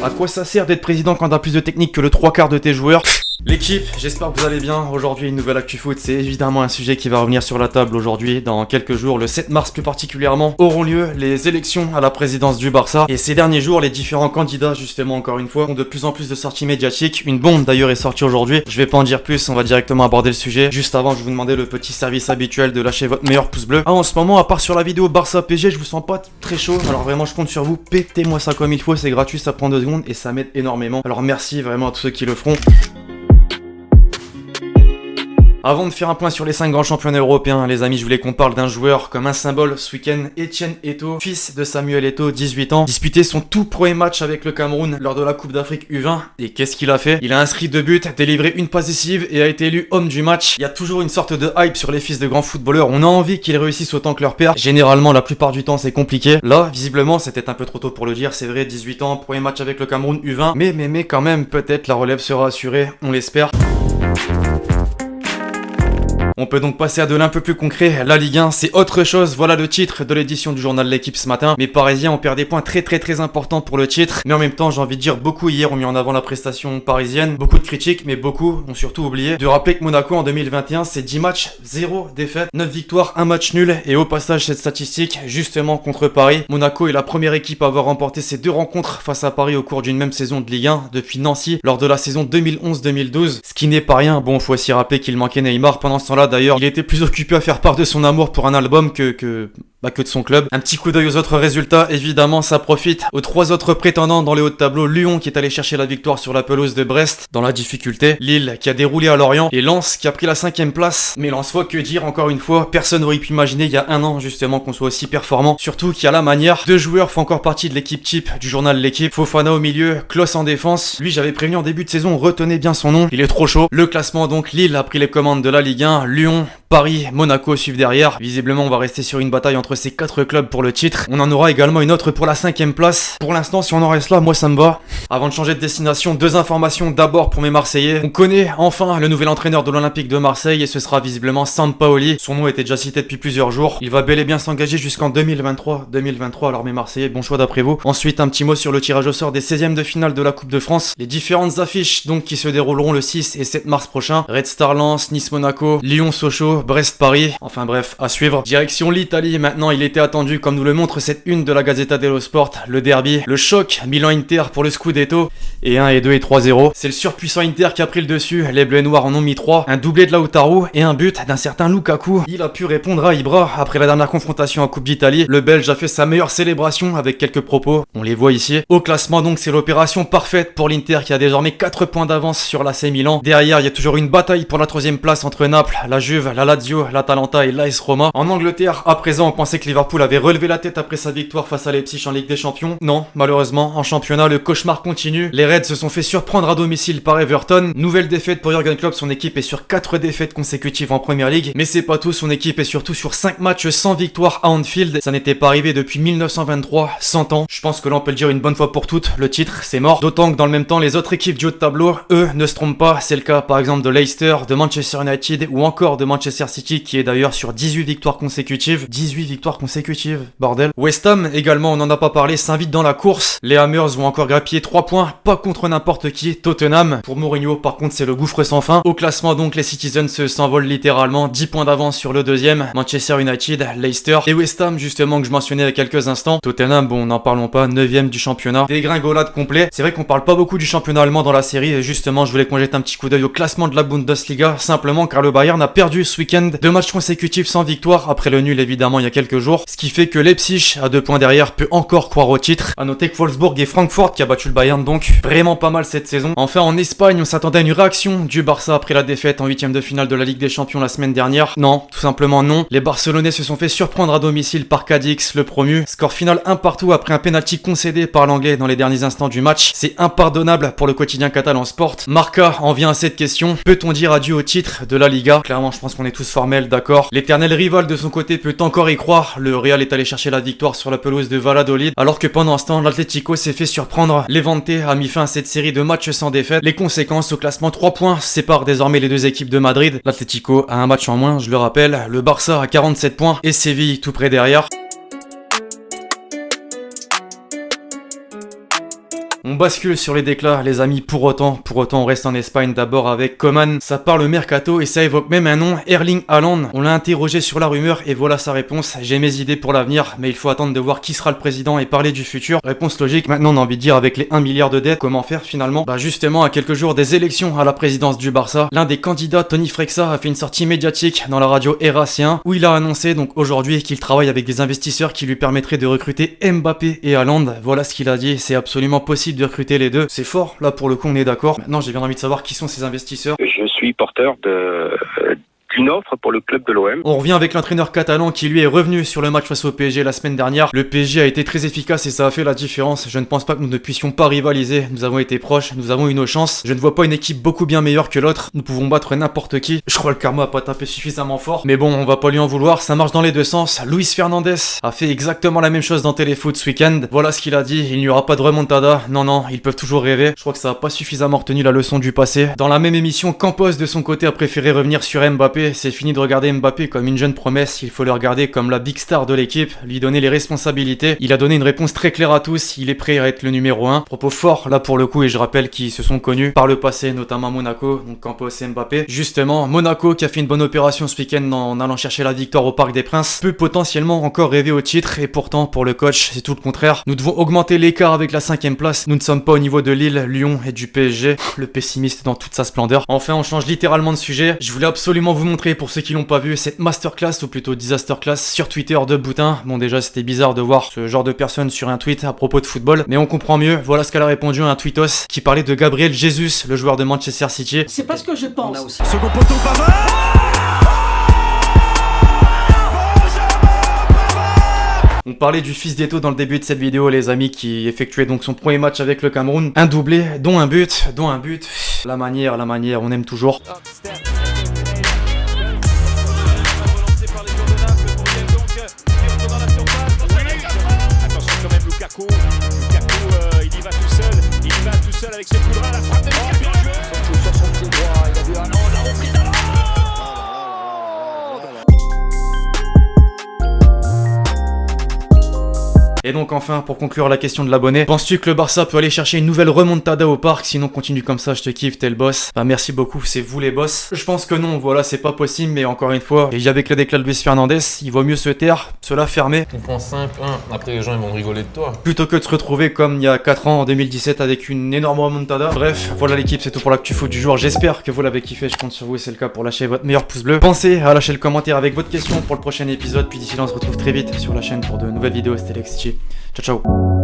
À quoi ça sert d'être président quand t'as plus de technique que le 3/4 de tes joueurs? L'équipe, j'espère que vous allez bien. Aujourd'hui, une nouvelle Actu Foot, c'est évidemment un sujet qui va revenir sur la table aujourd'hui. Dans quelques jours, le 7 mars plus particulièrement, auront lieu les élections à la présidence du Barça. Et ces derniers jours, les différents candidats, justement, encore une fois, ont de plus en plus de sorties médiatiques. Une bombe d'ailleurs est sortie aujourd'hui. Je vais pas en dire plus, on va directement aborder le sujet. Juste avant, je vais vous demander le petit service habituel de lâcher votre meilleur pouce bleu. Ah, en ce moment, à part sur la vidéo Barça PG, je vous sens pas très chaud. Alors vraiment, je compte sur vous. Pétez-moi ça comme il faut, c'est gratuit, ça prend 2 secondes et ça m'aide énormément. Alors merci vraiment à tous ceux qui le feront. Avant de faire un point sur les 5 grands championnats européens, les amis, je voulais qu'on parle d'un joueur comme un symbole ce week-end. Etienne Eto'o, fils de Samuel Eto'o, 18 ans, disputé son tout premier match avec le Cameroun lors de la Coupe d'Afrique U20. Et qu'est-ce qu'il a fait? Il a inscrit 2 buts, délivré une passe décisive et a été élu homme du match. Il y a toujours une sorte de hype sur les fils de grands footballeurs. On a envie qu'ils réussissent autant que leur père. Généralement, la plupart du temps, c'est compliqué. Là, visiblement, c'était un peu trop tôt pour le dire. C'est vrai, 18 ans, premier match avec le Cameroun U20. Mais quand même, peut-être la relève sera assurée. On l'espère. On peut donc passer à de l'un peu plus concret. La Ligue 1, c'est autre chose. Voilà le titre de l'édition du journal L'Équipe ce matin. Mes Parisiens ont perdu des points très importants pour le titre. Mais en même temps, j'ai envie de dire, beaucoup hier ont mis en avant la prestation parisienne. Beaucoup de critiques, mais beaucoup ont surtout oublié de rappeler que Monaco en 2021, c'est 10 matchs, 0 défaite, 9 victoires, 1 match nul. Et au passage, cette statistique, justement contre Paris. Monaco est la première équipe à avoir remporté ces 2 rencontres face à Paris au cours d'une même saison de Ligue 1 depuis Nancy lors de la saison 2011-2012. Ce qui n'est pas rien. Bon, faut aussi rappeler qu'il manquait Neymar pendant ce temps-là. D'ailleurs, il était plus occupé à faire part de son amour pour un album que de son club. Un petit coup d'œil aux autres résultats, évidemment, ça profite aux 3 autres prétendants dans les hauts de tableau. Lyon qui est allé chercher la victoire sur la pelouse de Brest dans la difficulté. Lille qui a déroulé à Lorient. Et Lens qui a pris la 5e place. Mais Lensois, que dire encore une fois, personne n'aurait pu imaginer il y a un an justement qu'on soit aussi performant. Surtout qu'il y a la manière. 2 joueurs font encore partie de l'équipe type du journal L'Équipe. Fofana au milieu, Klose en défense. Lui, j'avais prévenu en début de saison, retenez bien son nom. Il est trop chaud. Le classement donc, Lille a pris les commandes de la Ligue 1. Lyon, Paris, Monaco suivent derrière. Visiblement, on va rester sur une bataille entre ces 4 clubs pour le titre. On en aura également une autre pour la 5e place. Pour l'instant, si on en reste là, moi ça me va. Avant de changer de destination, 2 informations d'abord pour mes Marseillais. On connaît enfin le nouvel entraîneur de l'Olympique de Marseille et ce sera visiblement Sampaoli. Son nom était déjà cité depuis plusieurs jours. Il va bel et bien s'engager jusqu'en 2023. Alors mes Marseillais, bon choix d'après vous. Ensuite, un petit mot sur le tirage au sort des 16e de finale de la Coupe de France. Les différentes affiches donc qui se dérouleront le 6 et 7 mars prochain. Red Star Lens, Nice Monaco, Lyon Sochaux, Brest Paris. Enfin bref, à suivre. Direction l'Italie maintenant, il était attendu comme nous le montre cette une de la Gazzetta dello Sport, le derby, le choc Milan-Inter pour le Scudetto, et 1 et 2 et 3-0. C'est le surpuissant Inter qui a pris le dessus, les bleus et noirs en ont mis 3, un doublé de Lautaro et un but d'un certain Lukaku. Il a pu répondre à Ibra après la dernière confrontation en Coupe d'Italie. Le Belge a fait sa meilleure célébration avec quelques propos, on les voit ici. Au classement donc, c'est l'opération parfaite pour l'Inter qui a désormais 4 points d'avance sur l'AC Milan. Derrière, il y a toujours une bataille pour la 3e place entre Naples, la Juve, la Lazio, l'Atalanta et l'AS Roma. En Angleterre, à présent, on pensait que Liverpool avait relevé la tête après sa victoire face à Leipzig en Ligue des Champions. Non, malheureusement, en championnat, le cauchemar continue. Les Reds se sont fait surprendre à domicile par Everton. Nouvelle défaite pour Jürgen Klopp, son équipe est sur 4 défaites consécutives en Premier League. Mais c'est pas tout, son équipe est surtout sur 5 matchs sans victoire à Anfield. Ça n'était pas arrivé depuis 1923, 100 ans. Je pense que là on peut le dire une bonne fois pour toutes, le titre c'est mort. D'autant que dans le même temps, les autres équipes du haut de tableau, eux, ne se trompent pas. C'est le cas par exemple de Leicester, de Manchester United ou encore de Manchester City qui est d'ailleurs sur 18 victoires consécutives. 18 victoires consécutives, bordel. West Ham également, on n'en a pas parlé, s'invite dans la course. Les Hammers vont encore grappiller 3 points, pas contre n'importe qui, Tottenham. Pour Mourinho, par contre, c'est le gouffre sans fin. Au classement donc, les Citizens s'envolent littéralement, 10 points d'avance sur le 2e. Manchester United, Leicester et West Ham justement que je mentionnais il y a quelques instants. Tottenham, bon, n'en parlons pas, 9e du championnat. Dégringolade complet. C'est vrai qu'on parle pas beaucoup du championnat allemand dans la série et justement, je voulais qu'on jette un petit coup d'œil au classement de la Bundesliga, simplement car le Bayern a perdu ce week-end 2 matchs consécutifs sans victoire après le nul évidemment il y a quelques jours. Ce qui fait que Leipzig, à 2 points derrière, peut encore croire au titre. A noter que Wolfsburg et Francfort qui a battu le Bayern donc vraiment pas mal cette saison. Enfin en Espagne, on s'attendait à une réaction du Barça après la défaite en 8e de finale de la Ligue des Champions la semaine dernière. Non, tout simplement non. Les Barcelonais se sont fait surprendre à domicile par Cadix, le promu. Score final 1 partout après un penalty concédé par l'anglais dans les derniers instants du match. C'est impardonnable pour le quotidien catalan Sport. Marca en vient à cette question. Peut-on dire adieu au titre de la Liga? Clairement, je pense qu'on est tous formels, d'accord. L'éternel rival de son côté peut encore y croire. Le Real est allé chercher la victoire sur la pelouse de Valladolid, alors que pendant ce temps, l'Atlético s'est fait surprendre. Levante a mis fin à cette série de matchs sans défaite. Les conséquences au classement, 3 points séparent désormais les 2 équipes de Madrid. L'Atlético a un match en moins, je le rappelle. Le Barça a 47 points et Séville tout près derrière. On bascule sur les déclats, les amis, pour autant on reste en Espagne d'abord avec Coman. Ça parle mercato et ça évoque même un nom, Erling Haaland. On l'a interrogé sur la rumeur et voilà sa réponse. J'ai mes idées pour l'avenir, mais il faut attendre de voir qui sera le président et parler du futur. Réponse logique, maintenant on a envie de dire avec les 1 milliard de dettes, comment faire finalement? Bah justement, à quelques jours des élections à la présidence du Barça, l'un des candidats, Toni Frexa, a fait une sortie médiatique dans la radio RAC1 où il a annoncé donc aujourd'hui qu'il travaille avec des investisseurs qui lui permettraient de recruter Mbappé et Haaland. Voilà ce qu'il a dit, c'est absolument possible de recruter les deux. C'est fort, là pour le coup on est d'accord. Maintenant j'ai bien envie de savoir qui sont ces investisseurs. Je suis porteur d'une offre pour le club de l'OM. On revient avec l'entraîneur catalan qui lui est revenu sur le match face au PSG la semaine dernière. Le PSG a été très efficace et ça a fait la différence. Je ne pense pas que nous ne puissions pas rivaliser. Nous avons été proches, nous avons eu nos chances. Je ne vois pas une équipe beaucoup bien meilleure que l'autre. Nous pouvons battre n'importe qui. Je crois que le karma a pas tapé suffisamment fort. Mais bon, on va pas lui en vouloir, ça marche dans les deux sens. Luis Fernandez a fait exactement la même chose dans Téléfoot ce week-end. Voilà ce qu'il a dit, il n'y aura pas de remontada. Non, ils peuvent toujours rêver. Je crois que ça a pas suffisamment retenu la leçon du passé. Dans la même émission, Campos de son côté a préféré revenir sur Mbappé. C'est fini de regarder Mbappé comme une jeune promesse, il faut le regarder comme la big star de l'équipe, lui donner les responsabilités. Il a donné une réponse très claire à tous, il est prêt à être le numéro 1. Propos forts là pour le coup et je rappelle qu'ils se sont connus par le passé, notamment Monaco, donc Campos et Mbappé. Justement, Monaco qui a fait une bonne opération ce week-end en allant chercher la victoire au Parc des Princes, peut potentiellement encore rêver au titre et pourtant pour le coach c'est tout le contraire. Nous devons augmenter l'écart avec la 5ème place, nous ne sommes pas au niveau de Lille, Lyon et du PSG. Le pessimiste dans toute sa splendeur. Enfin on change littéralement de sujet, je voulais absolument vous montrer pour ceux qui l'ont pas vu cette masterclass ou plutôt disaster class sur Twitter de Boutin. Bon déjà c'était bizarre de voir ce genre de personne sur un tweet à propos de football, mais on comprend mieux. Voilà ce qu'elle a répondu à un tweetos qui parlait de Gabriel Jesus, le joueur de Manchester City. C'est pas ce que je pense. Second poteau On parlait du fils d'Eto dans le début de cette vidéo, les amis, qui effectuait donc son premier match avec le Cameroun. Un doublé, dont un but. La manière, on aime toujours. Lukaku, il y va tout seul avec ce coup de rein, la frappe de Lukaku. Bien joué. Sur son pied droit, il a vu un an, la reprise d'Haaland. Et donc enfin, pour conclure la question de l'abonné, penses-tu que le Barça peut aller chercher une nouvelle remontada au parc? Sinon continue comme ça, je te kiffe, t'es le boss. Bah merci beaucoup, c'est vous les boss. Je pense que non, voilà, c'est pas possible, mais encore une fois, et avec le déclat de Luis Fernandez, il vaut mieux se taire, se la fermer. Tu prends 5-1, après les gens ils vont rigoler de toi. Plutôt que de se retrouver comme il y a 4 ans en 2017 avec une énorme remontada. Bref, voilà l'équipe, c'est tout pour l'actu foot du jour. J'espère que vous l'avez kiffé, je compte sur vous et c'est le cas pour lâcher votre meilleur pouce bleu. Pensez à lâcher le commentaire avec votre question pour le prochain épisode, puis d'ici là on se retrouve très vite sur la chaîne pour de nouvelles vidéos. C'était Lexchi. Ciao ciao.